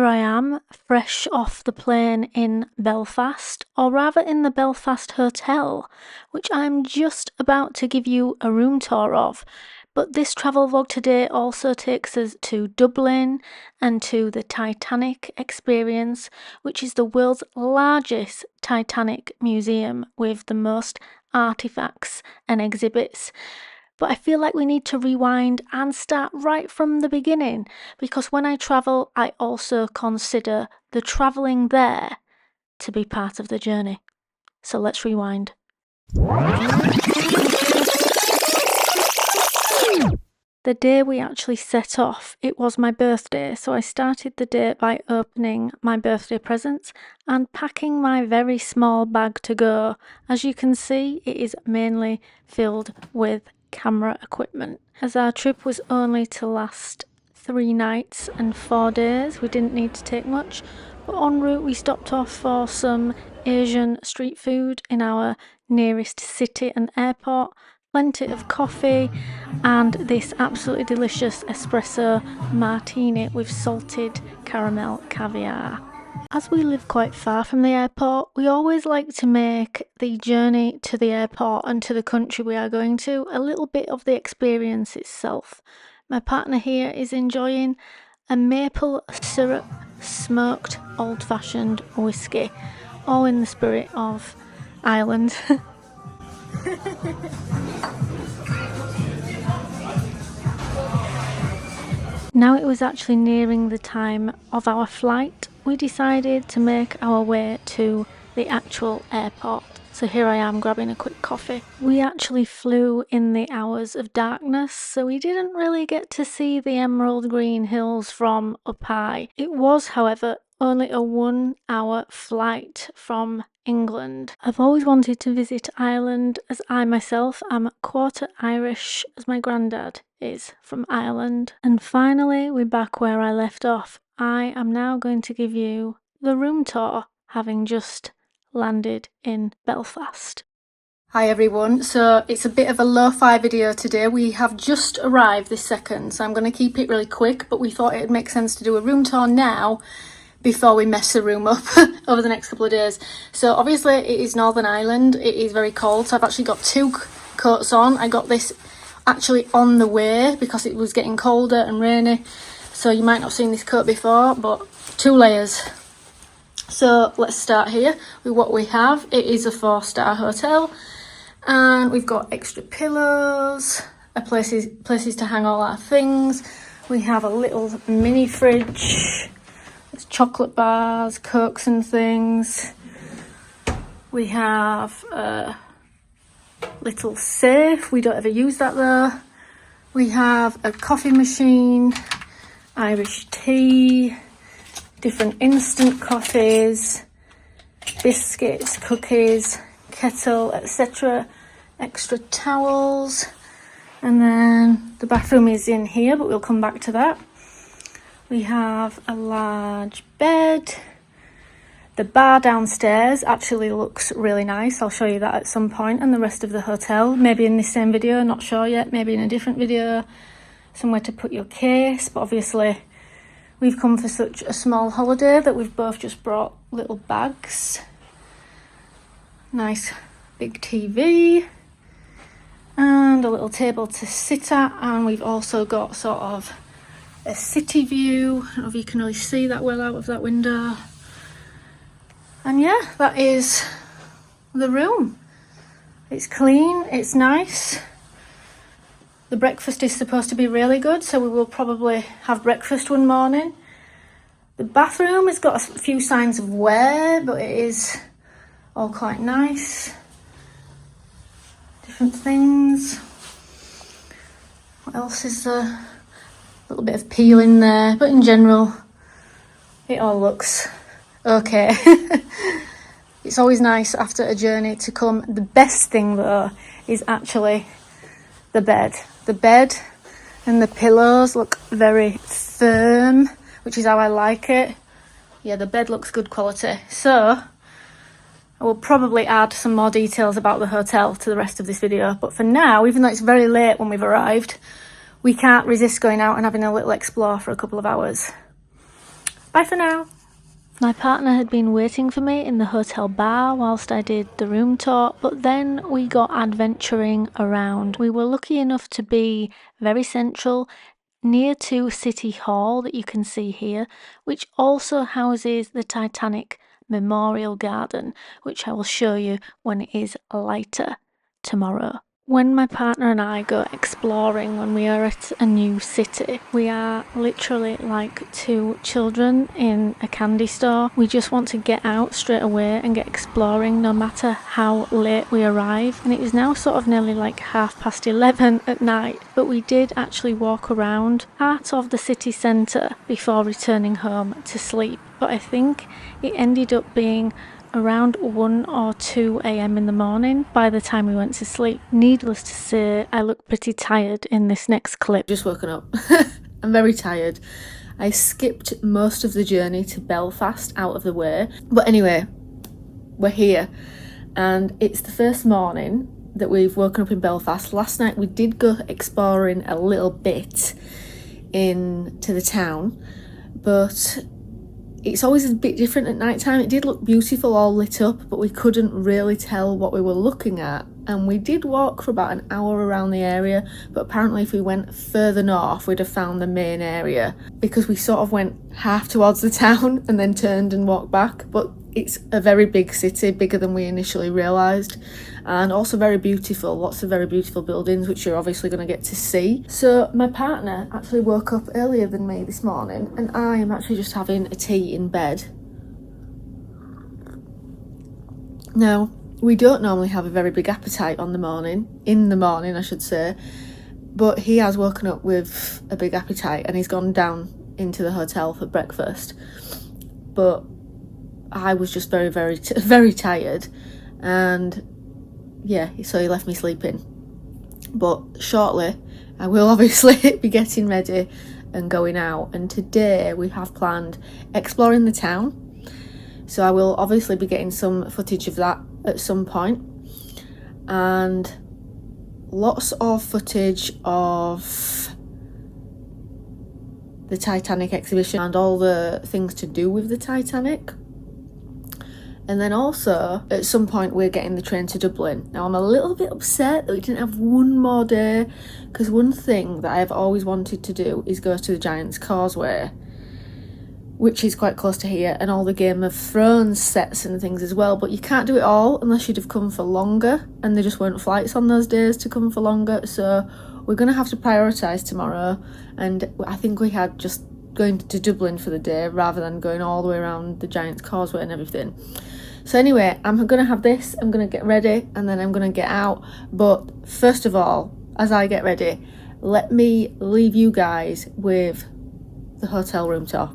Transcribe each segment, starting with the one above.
here I am, fresh off the plane in Belfast, or rather in the Belfast Hotel, which I'm just about to give you a room tour of. But this travel vlog today also takes us to Dublin and to the Titanic experience, which is the world's largest Titanic museum with the most artefacts and exhibits. But I feel like we need to rewind and start right from the beginning, because when I travel, I also consider the travelling there to be part of the journey. So let's rewind. The day we actually set off, it was my birthday, so I started the day by opening my birthday presents and packing my very small bag to go. As you can see, it is mainly filled with camera equipment. As our trip was only to last 3 nights and 4 days, we didn't need to take much, but en route we stopped off for some Asian street food in our nearest city and airport, plenty of coffee, and this absolutely delicious espresso martini with salted caramel caviar. As we live quite far from the airport, we always like to make the journey to the airport and to the country we are going to a little bit of the experience itself. My partner here is enjoying a maple syrup smoked old-fashioned whiskey, all in the spirit of Ireland. Now it was actually nearing the time of our flight, we decided to make our way to the actual airport. So here I am grabbing a quick coffee. We actually flew in the hours of darkness, so we didn't really get to see the emerald green hills from up high. It was, however, only a 1-hour flight from England. I've always wanted to visit Ireland, as I myself am quarter Irish, as my granddad is from Ireland. And finally, we're back where I left off. I am now going to give you the room tour, having just landed in Belfast. Hi everyone, so it's a bit of a lo-fi video today. We have just arrived this second, so I'm going to keep it really quick, but we thought it would make sense to do a room tour now before we mess the room up over the next couple of days. So obviously it is Northern Ireland, it is very cold, so I've actually got 2 coats on. I got this actually on the way because it was getting colder and rainy, so you might not have seen this coat before, but 2 layers. So let's start here with what we have. It is a 4-star hotel, and we've got extra pillows, places to hang all our things. We have a little mini fridge. There's chocolate bars, cokes and things. We have a little safe. We don't ever use that though. We have a coffee machine, Irish tea, different instant coffees, biscuits, cookies, kettle, etc. Extra towels. And then the bathroom is in here, but we'll come back to that. We have a large bed. The bar downstairs actually looks really nice. I'll show you that at some point, and the rest of the hotel, maybe in this same video, not sure yet, maybe in a different video. Somewhere to put your case, but obviously we've come for such a small holiday that we've both just brought little bags. Nice big TV and a little table to sit at, and we've also got sort of a city view. I don't know if you can really see that well out of that window. And yeah, that is the room. It's clean, it's nice. The breakfast is supposed to be really good, so we will probably have breakfast one morning. The bathroom has got a few signs of wear, but it is all quite nice. Different things. What else is there? A little bit of peel in there, but in general, it all looks okay. It's always nice after a journey to come. The best thing though is actually the bed. The bed and the pillows look very firm, which is how I like it. Yeah, the bed looks good quality. So I will probably add some more details about the hotel to the rest of this video. But for now, even though it's very late when we've arrived, we can't resist going out and having a little explore for a couple of hours. Bye for now. My partner had been waiting for me in the hotel bar whilst I did the room tour, but then we got adventuring around. We were lucky enough to be very central, near to City Hall that you can see here, which also houses the Titanic Memorial Garden, which I will show you when it is lighter tomorrow. When my partner and I go exploring when we are at a new city, we are literally like two children in a candy store. We just want to get out straight away and get exploring no matter how late we arrive. And it is now sort of nearly like 11:30 at night, but we did actually walk around part of the city centre before returning home to sleep. But I think it ended up being around 1 or 2 a.m. in the morning by the time we went to sleep. Needless to say, I look pretty tired in this next clip. Just woken up. I'm very tired. I skipped most of the journey to Belfast out of the way. But anyway, we're here. And it's the first morning that we've woken up in Belfast. Last night we did go exploring a little bit into the town, but it's always a bit different at night time. It did look beautiful, all lit up, but we couldn't really tell what we were looking at. And we did walk for about an hour around the area, but apparently if we went further north, we'd have found the main area, because we sort of went half towards the town and then turned and walked back. But it's a very big city, bigger than we initially realised, and also very beautiful, lots of very beautiful buildings, which you're obviously going to get to see. So my partner actually woke up earlier than me this morning, and I am actually just having a tea in bed. Now, we don't normally have a very big appetite in the morning I should say, but he has woken up with a big appetite and he's gone down into the hotel for breakfast. But I was just very, very, very tired, and yeah, so he left me sleeping. But shortly, I will obviously be getting ready and going out. And today we have planned exploring the town. So I will obviously be getting some footage of that at some point. And lots of footage of the Titanic exhibition and all the things to do with the Titanic. And then also, at some point, we're getting the train to Dublin. Now, I'm a little bit upset that we didn't have one more day, because one thing that I've always wanted to do is go to the Giant's Causeway, which is quite close to here, and all the Game of Thrones sets and things as well. But you can't do it all unless you'd have come for longer, and there just weren't flights on those days to come for longer. So we're going to have to prioritise tomorrow, and I think we had just going to Dublin for the day rather than going all the way around the Giant's Causeway and everything. So anyway, I'm going to have this, I'm going to get ready, and then I'm going to get out. But first of all, as I get ready, let me leave you guys with the hotel room tour.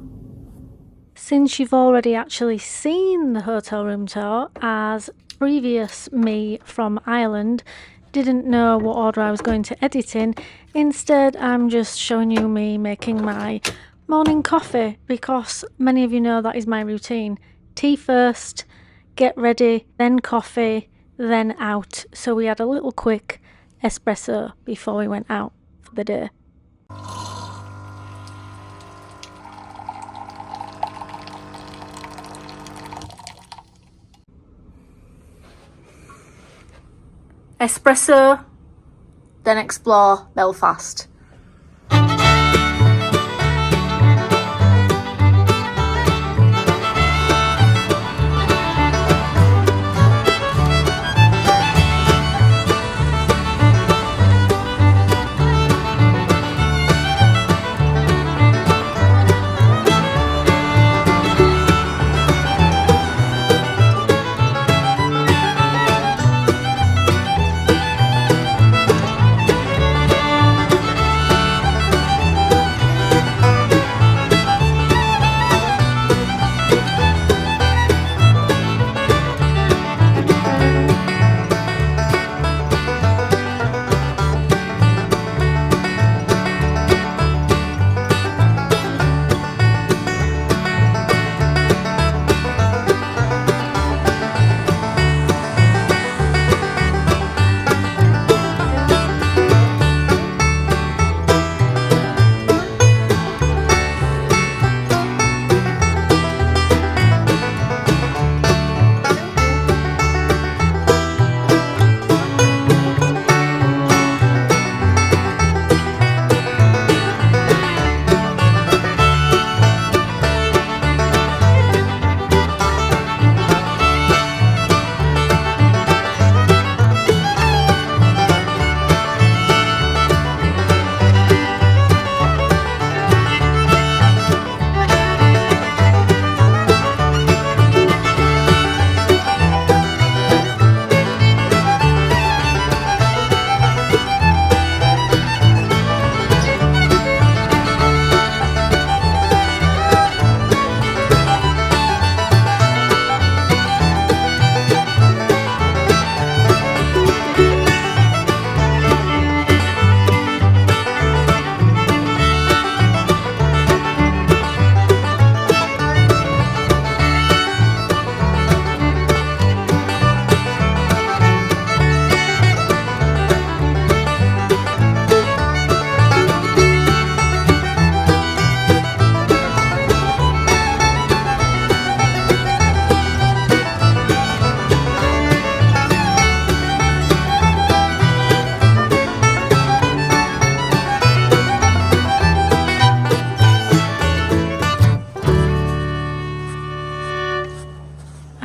Since you've already actually seen the hotel room tour, as previous me from Ireland didn't know what order I was going to edit in, instead I'm just showing you me making my morning coffee, because many of you know that is my routine. Tea first, get ready, then coffee, then out. So we had a little quick espresso before we went out for the day. Espresso, then explore Belfast.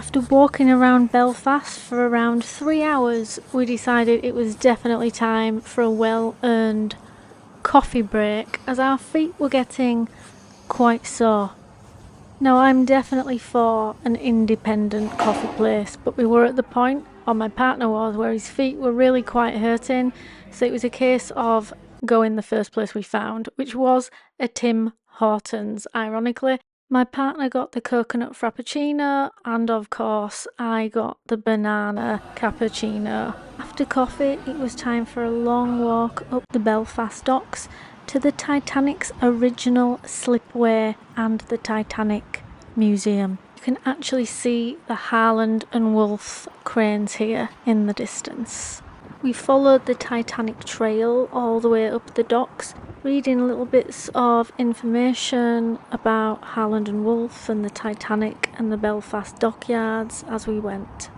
After walking around Belfast for around 3 hours, we decided it was definitely time for a well-earned coffee break as our feet were getting quite sore. Now, I'm definitely for an independent coffee place, but we were at the point, or my partner was, where his feet were really quite hurting, so it was a case of going the first place we found, which was a Tim Hortons, ironically. My partner got the coconut frappuccino, and of course I got the banana cappuccino. After coffee, it was time for a long walk up the Belfast docks to the Titanic's original slipway and the Titanic Museum. You can actually see the Harland and Wolff cranes here in the distance. We followed the Titanic trail all the way up the docks, reading little bits of information about Harland and Wolff and the Titanic and the Belfast dockyards as we went.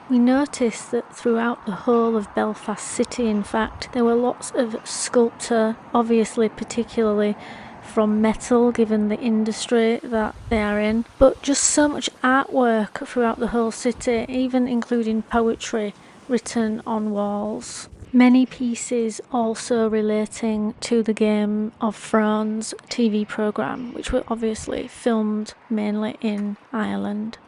We noticed that throughout the whole of Belfast City, in fact, there were lots of sculpture, obviously particularly from metal given the industry that they are in, but just so much artwork throughout the whole city, even including poetry written on walls. Many pieces also relating to the Game of Thrones TV programme, which were obviously filmed mainly in Ireland.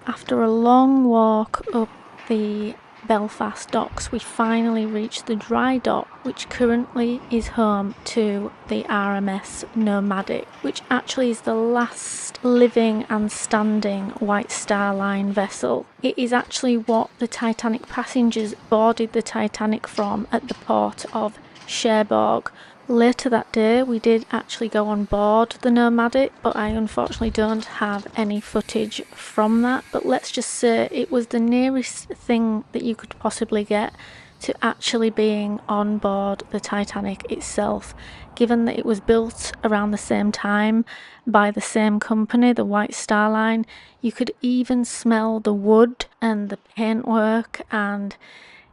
After a long walk up the Belfast docks, we finally reached the dry dock, which currently is home to the RMS Nomadic, which actually is the last living and standing White Star Line vessel. It is actually what the Titanic passengers boarded the Titanic from at the port of Cherbourg. Later that day we did actually go on board the Nomadic, but I unfortunately don't have any footage from that. But let's just say it was the nearest thing that you could possibly get to actually being on board the Titanic itself, given that it was built around the same time by the same company, the White Star Line. You could even smell the wood and the paintwork, and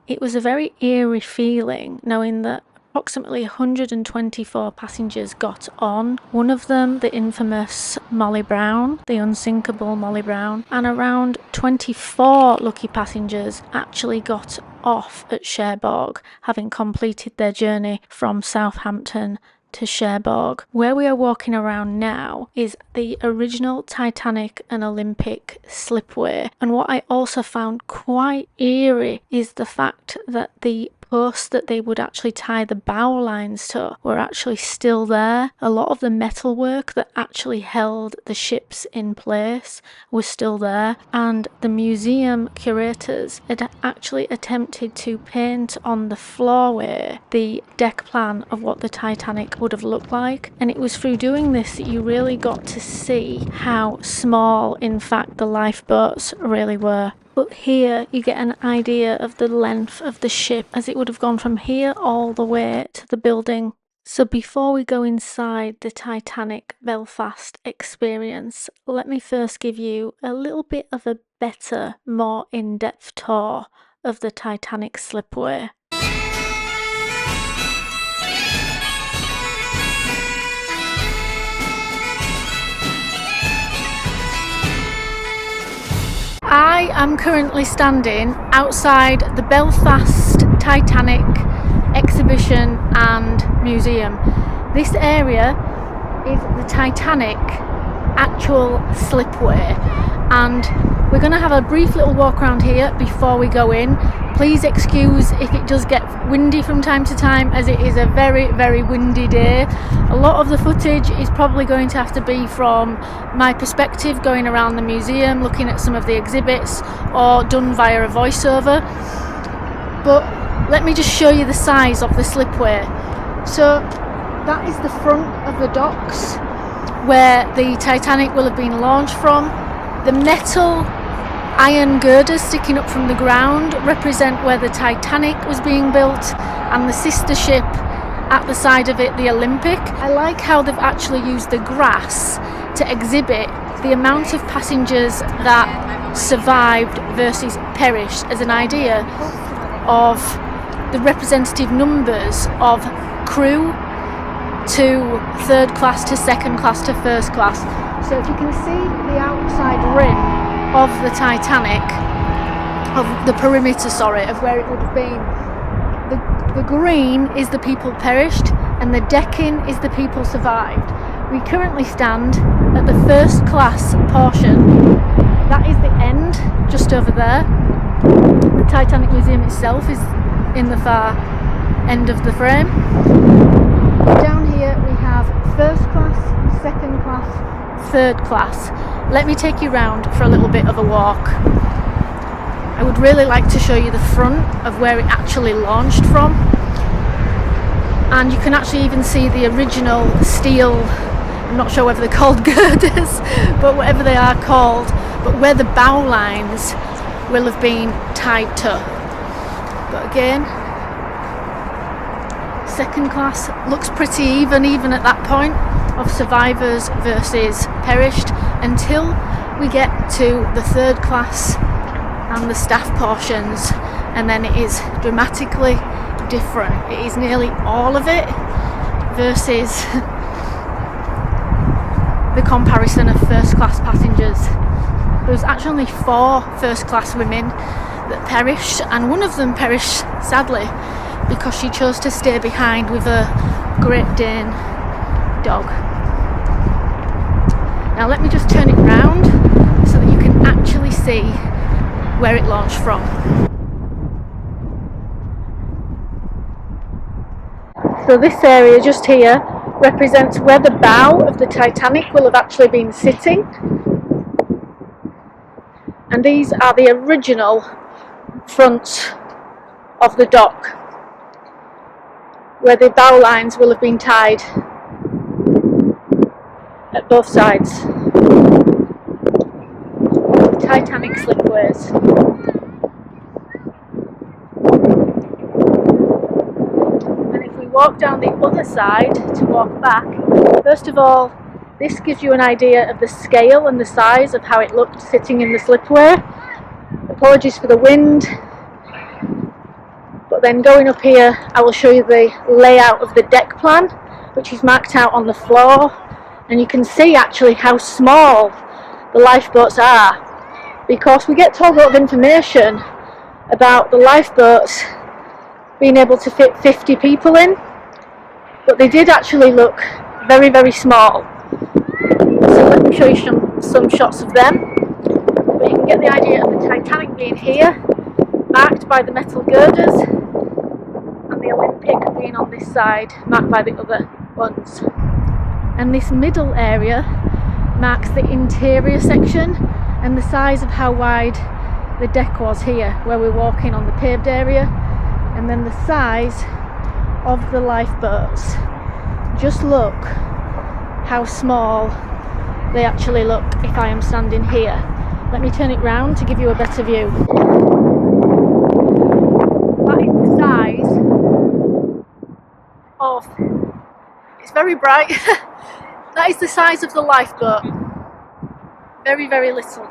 it was a very eerie feeling knowing that approximately 124 passengers got on, one of them the infamous Molly Brown, the unsinkable Molly Brown, and around 24 lucky passengers actually got off at Cherbourg, having completed their journey from Southampton to Cherbourg. Where we are walking around now is the original Titanic and Olympic slipway, and what I also found quite eerie is the fact that the posts that they would actually tie the bow lines to were actually still there. A lot of the metalwork that actually held the ships in place was still there, and the museum curators had actually attempted to paint on the floorway the deck plan of what the Titanic would have looked like, and it was through doing this that you really got to see how small in fact the lifeboats really were. But here you get an idea of the length of the ship, as it would have gone from here all the way to the building. So before we go inside the Titanic Belfast experience, let me first give you a little bit of a better, more in-depth tour of the Titanic slipway. I am currently standing outside the Belfast Titanic exhibition and museum. This area is the Titanic actual slipway, and we're going to have a brief little walk around here before we go in. Please excuse if it does get windy from time to time, as it is a very, very windy day. A lot of the footage is probably going to have to be from my perspective, going around the museum, looking at some of the exhibits, or done via a voiceover. But let me just show you the size of the slipway. So that is the front of the docks where the Titanic will have been launched from. The metal iron girders sticking up from the ground represent where the Titanic was being built, and the sister ship at the side of it, the Olympic. I like how they've actually used the grass to exhibit the amount of passengers that survived versus perished, as an idea of the representative numbers of crew to third class to second class to first class. So if you can see the outside rim of the Titanic, of the perimeter, of where it would have been, the green is the people perished and the decking is the people survived. We currently stand at the first class portion. That is the end, just over there. The Titanic Museum itself is in the far end of the frame. Down here we have first class, second class, third class. Let me take you round for a little bit of a walk. I would really like to show you the front of where it actually launched from. And you can actually even see the original steel, I'm not sure whether they're called girders, but whatever they are called, but where the bow lines will have been tied to. But again, second class looks pretty even at that point of survivors versus perished, until we get to the third class and the staff portions, and then it is dramatically different. It is nearly all of it versus the comparison of first class passengers. There was actually 4 first class women that perished, and one of them perished sadly because she chose to stay behind with a Great Dane dog. Now let me just turn it round so that you can actually see where it launched from. So this area just here represents where the bow of the Titanic will have actually been sitting. And these are the original fronts of the dock, where the bow lines will have been tied at both sides. Titanic slipways. And if we walk down the other side to walk back, first of all, this gives you an idea of the scale and the size of how it looked sitting in the slipway. Apologies for the wind. But then going up here, I will show you the layout of the deck plan, which is marked out on the floor. And you can see actually how small the lifeboats are, because we get told a lot of information about the lifeboats being able to fit 50 people in, but they did actually look very, very small. So let me show you some shots of them. But you can get the idea of the Titanic being here, marked by the metal girders, and the Olympic being on this side, marked by the other ones. And this middle area marks the interior section and the size of how wide the deck was here, where we're walking on the paved area, and then the size of the lifeboats. Just look how small they actually look if I am standing here. Let me turn it round to give you a better view. That is the size of, it's very bright, that is the size of the lifeboat. Very, very little.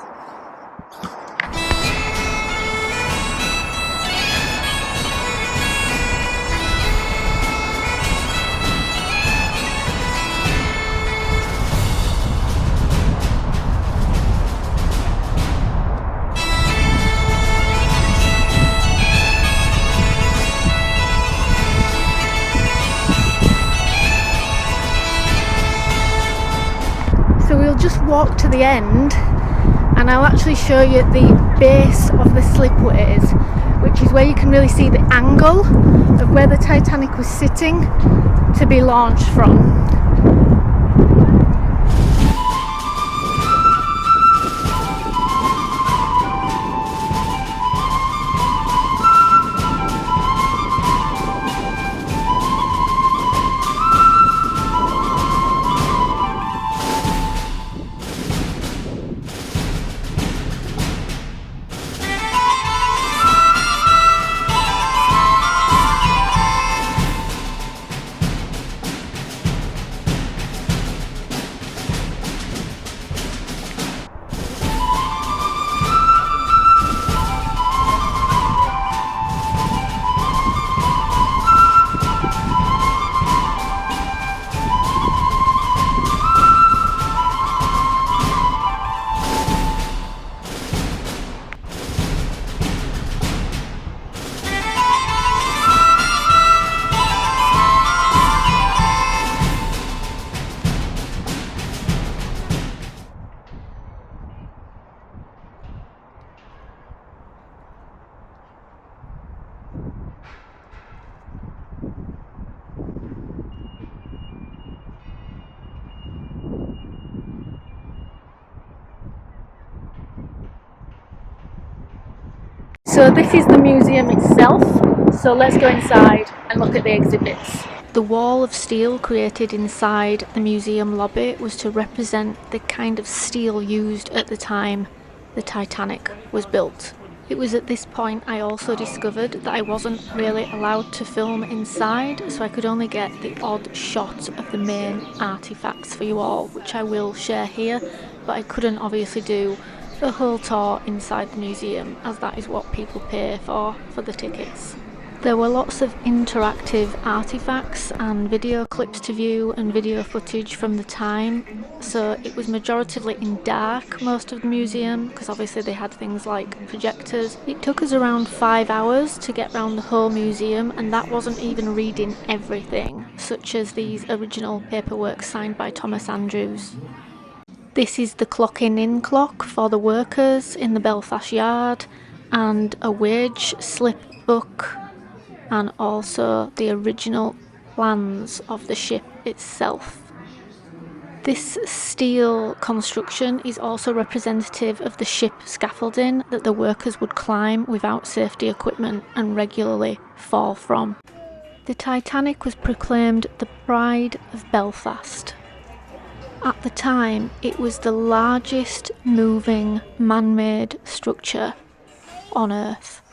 So we'll just walk to the end and I'll actually show you the base of the slipways, which is where you can really see the angle of where the Titanic was sitting to be launched from. So this is the museum itself, so let's go inside and look at the exhibits. The wall of steel created inside the museum lobby was to represent the kind of steel used at the time the Titanic was built. It was at this point I also discovered that I wasn't really allowed to film inside, so I could only get the odd shot of the main artefacts for you all, which I will share here, but I couldn't obviously do a whole tour inside the museum, as that is what people pay for the tickets. There were lots of interactive artefacts and video clips to view and video footage from the time, so it was majoritively in dark most of the museum, because obviously they had things like projectors. It took us around 5 hours to get around the whole museum, and that wasn't even reading everything, such as these original paperwork signed by Thomas Andrews. This is the clocking in clock for the workers in the Belfast yard, and a wage slip book, and also the original plans of the ship itself. This steel construction is also representative of the ship scaffolding that the workers would climb without safety equipment and regularly fall from. The Titanic was proclaimed the pride of Belfast. At the time, it was the largest moving man-made structure on Earth.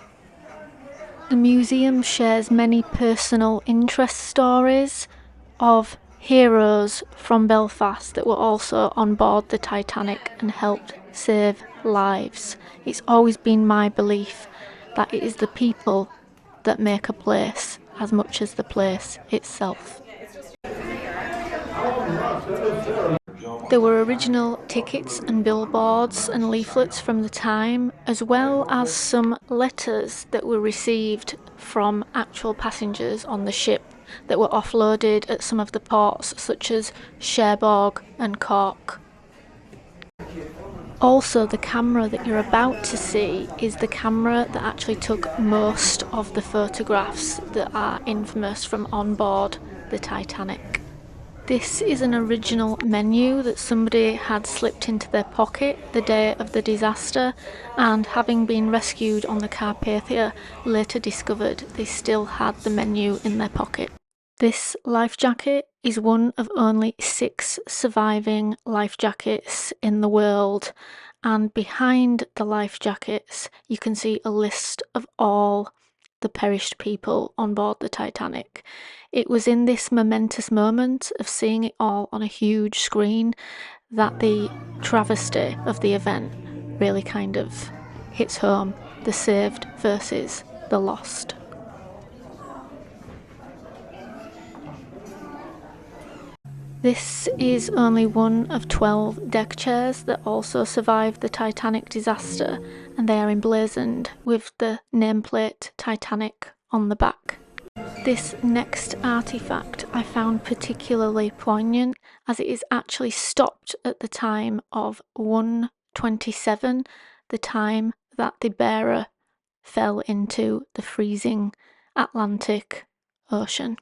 The museum shares many personal interest stories of heroes from Belfast that were also on board the Titanic and helped save lives. It's always been my belief that it is the people that make a place as much as the place itself. There were original tickets and billboards and leaflets from the time, as well as some letters that were received from actual passengers on the ship that were offloaded at some of the ports such as Cherbourg and Cork. Also, the camera that you're about to see is the camera that actually took most of the photographs that are infamous from on board the Titanic. This is an original menu that somebody had slipped into their pocket the day of the disaster, and having been rescued on the Carpathia, later discovered they still had the menu in their pocket. This life jacket is one of only 6 surviving life jackets in the world, and behind the life jackets you can see a list of all the perished people on board the Titanic. It was in this momentous moment of seeing it all on a huge screen that the travesty of the event really kind of hits home. The saved versus the lost. This is only one of 12 deck chairs that also survived the Titanic disaster, and they are emblazoned with the nameplate Titanic on the back. This next artefact I found particularly poignant, as it is actually stopped at the time of 1:27, the time that the bearer fell into the freezing Atlantic Ocean.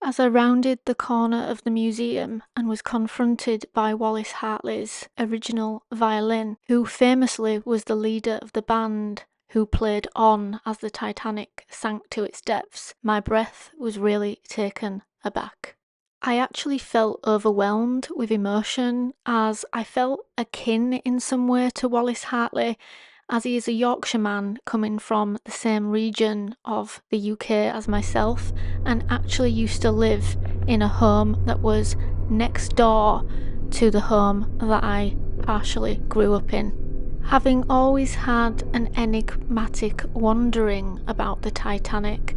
As I rounded the corner of the museum and was confronted by Wallace Hartley's original violin, who famously was the leader of the band who played on as the Titanic sank to its depths, my breath was really taken aback. I actually felt overwhelmed with emotion, as I felt akin in some way to Wallace Hartley, as he is a Yorkshireman coming from the same region of the UK as myself, and actually used to live in a home that was next door to the home that I partially grew up in. Having always had an enigmatic wondering about the Titanic,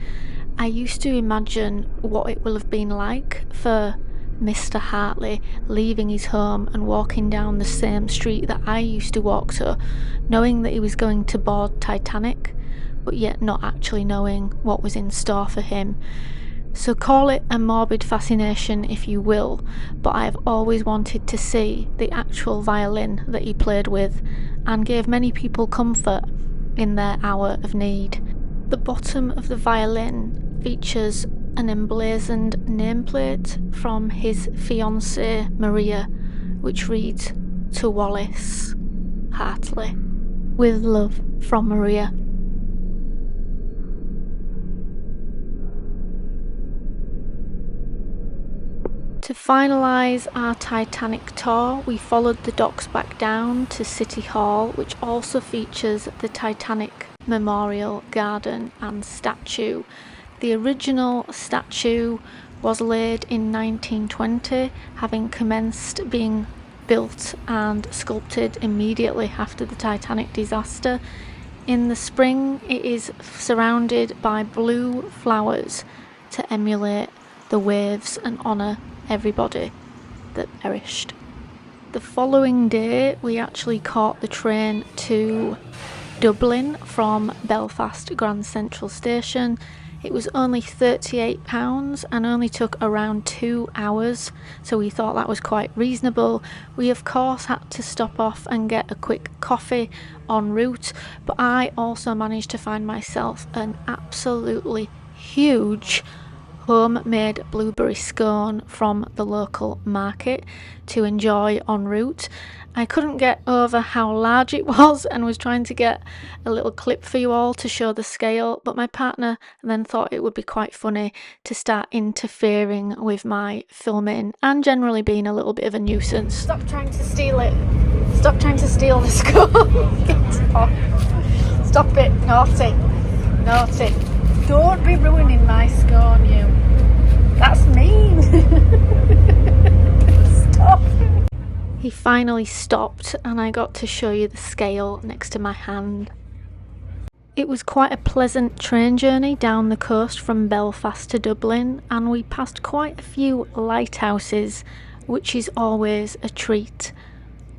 I used to imagine what it will have been like for Mr. Hartley leaving his home and walking down the same street that I used to walk to, knowing that he was going to board Titanic, but yet not actually knowing what was in store for him. So call it a morbid fascination if you will, but I have always wanted to see the actual violin that he played with, and gave many people comfort in their hour of need. The bottom of the violin features an emblazoned nameplate from his fiancée Maria, which reads, "To Wallace, Hartley, with love from Maria." To finalise our Titanic tour, we followed the docks back down to City Hall, which also features the Titanic Memorial Garden and statue. The original statue was laid in 1920, having commenced being built and sculpted immediately after the Titanic disaster. In the spring, it is surrounded by blue flowers to emulate the waves and honour everybody that perished. The following day, we actually caught the train to Dublin from Belfast Grand Central Station. It was only £38 and only took around 2 hours, so we thought that was quite reasonable. We of course had to stop off and get a quick coffee en route, but I also managed to find myself an absolutely huge homemade blueberry scone from the local market to enjoy en route. I couldn't get over how large it was and was trying to get a little clip for you all to show the scale, but my partner then thought it would be quite funny to start interfering with my filming and generally being a little bit of a nuisance. Stop trying to steal it. Stop trying to steal the scone. Get off. Stop it. Naughty. Naughty. Don't be ruining my scone, you. That's mean. Stop. He finally stopped and I got to show you the scale next to my hand. It was quite a pleasant train journey down the coast from Belfast to Dublin, and we passed quite a few lighthouses, which is always a treat.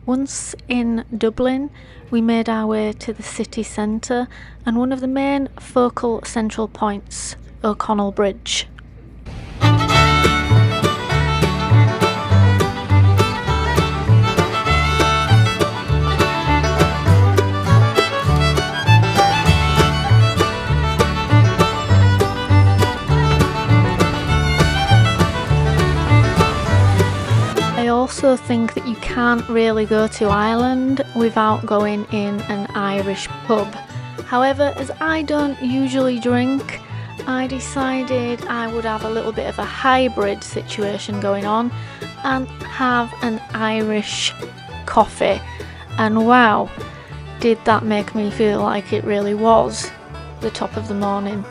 Once in Dublin, we made our way to the city centre and one of the main focal central points, O'Connell Bridge. I also think that you can't really go to Ireland without going in an Irish pub. However, as I don't usually drink, I decided I would have a little bit of a hybrid situation going on and have an Irish coffee. And wow, did that make me feel like it really was the top of the morning.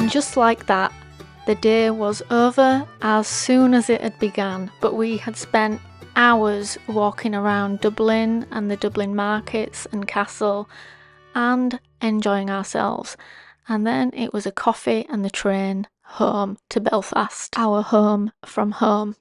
Just like that, the day was over as soon as it had begun, but we had spent hours walking around Dublin and the Dublin markets and castle and enjoying ourselves. And then it was a coffee and the train home to Belfast, our home from home.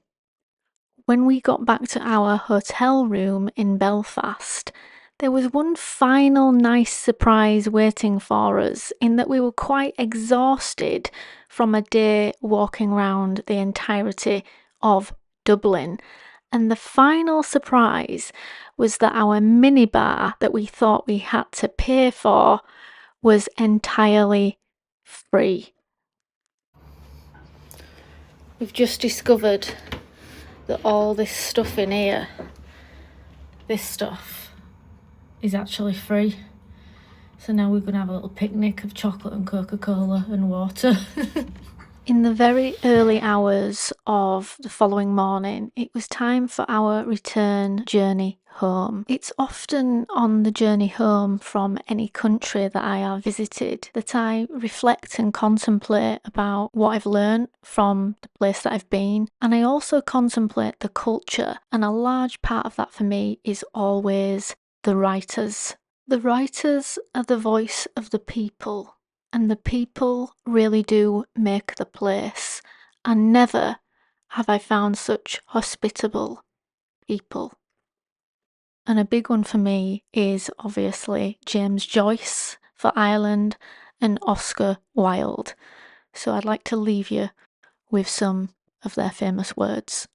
When we got back to our hotel room in Belfast, there was one final nice surprise waiting for us, in that we were quite exhausted from a day walking around the entirety of Dublin. And the final surprise was that our minibar that we thought we had to pay for was entirely free. We've just discovered that all this stuff in here, this stuff, is actually free. So now we're going to have a little picnic of chocolate and Coca-Cola and water. In the very early hours of the following morning, it was time for our return journey home. It's often on the journey home from any country that I have visited that I reflect and contemplate about what I've learned from the place that I've been, and I also contemplate the culture, and a large part of that for me is always the writers. The writers are the voice of the people. And the people really do make the place, and never have I found such hospitable people. And a big one for me is obviously James Joyce for Ireland and Oscar Wilde. So I'd like to leave you with some of their famous words.